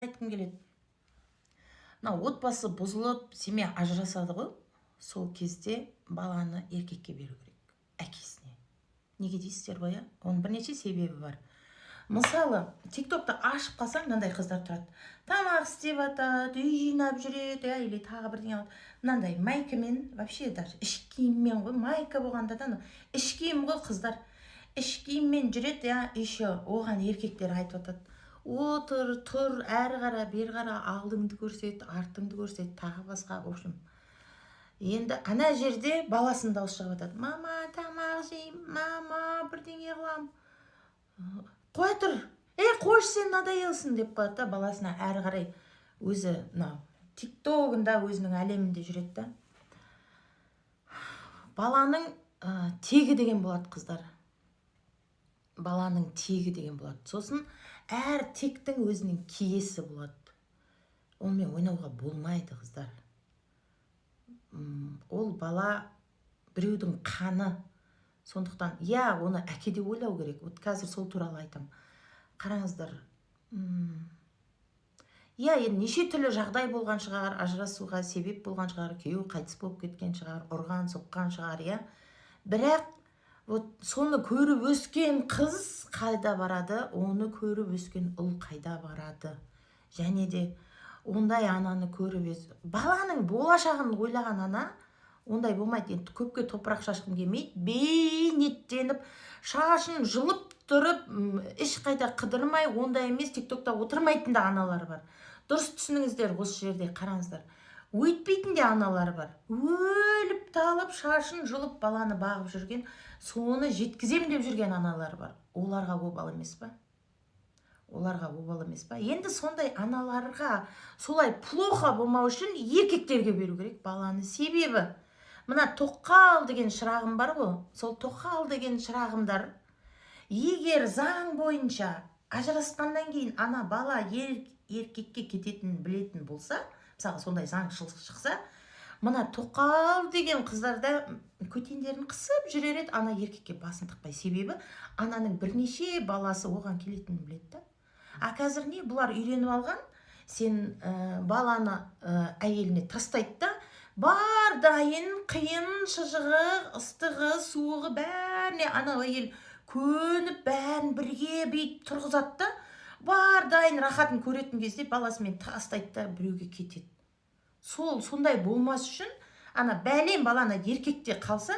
айтқым келеді. Мына отбасы бұзылып, семья ажырасады ғой, сол кезде баланы еркекке беру керек, әкесіне. Неге дейсіздер ғой, оның бірнеше себебі бар. Мысалы, тиктокты ашып қалсаң, мынандай қыздар тұрады. Тамақ істеп атады, үй жинап жүреді, или тағы бірдеңе алады. Мынандай майкамен, вообще даже іш киіммен ғой, майка болғанда да іш киім ғой қыздар. Іш киіммен жүреді, еще оған еркектер айтып атады. Отыр, тұр, әрі қара, бері қара, алдыңды көрсет, артыңды көрсет, тағы басқа, в общем. Енді ана жерде баласын дауыс шығып атады. Мама, тамақ жеймін, мама, бірдеңе қылам. Қоя тұр, қойшы сен надоелсің деп қояды да, баласына әрі қарай өзі тиктогында өзінің әлемінде жүреді да. Баланың тегі деген болады қыздар. Баланың тегі деген болады. Сосын әр тектің өзінің киесі болады. Онымен ойнауға болмайды қыздар. Ол бала біреудің қаны. Сондықтан, оны әкеде ойлау керек. Вот қазір сол туралы айтам. Қараңыздар. Енді неше түрлі жағдай болған шығар, ажырасуға себеп болған шығар, күйеуі қайтыс болып кеткен шығар, ұрған, соққан шығар, Бірақ, соны көріп өскен қыз қайда барады, оны көріп өскен ұл қайда барады. Және де ондай ананы көріп баланың болашағын ойлаған ана, ондай болмайды. Енді көпке топырақ шашқым келмейді. Бейнеттеніп, шашын жылып тұрып, ешқайда қыдырмай, ондай емес, тиктокта отырмайтын да аналар бар. Дұрыс түсініңіздер, осы жерде қараңыздар. Өйтпейтін де аналар бар. Өліп талып, шашын жылып, баланы бағып жүрген, соны жеткізем деп жүрген аналар бар. Оларға обал емес па? Оларға обал емес па? Енді сондай аналарға солай плохо болмау үшін еркектерге беру керек баланы. Себебі мына тоқал деген шырағым бар ғой, сол тоқал деген шырағымдар, егер заң бойынша ажырасқаннан кейін ана бала еркекке кететінін білетін болса, мысалы сондай заң шықса, мына тоқал деген қыздарда көтендерін қысып жүрер еді, ана еркекке басын тықпай. Себебі ананың бірнеше баласы оған келетінін біледі. Қазір не? Бұлар үйреніп алған, сен баланы әйеліне тастайды да, бар дайын, қиын, шыжығы, ыстығы, суығы бәріне ана әйел көніп, бәрін бірге бейт тұрғызады да, бар дайын рахатын көретін кезде баласымен тастайды да, біреуге кетеді. Сондай болмас үшін, ана бәлем баланы еркекте қалса,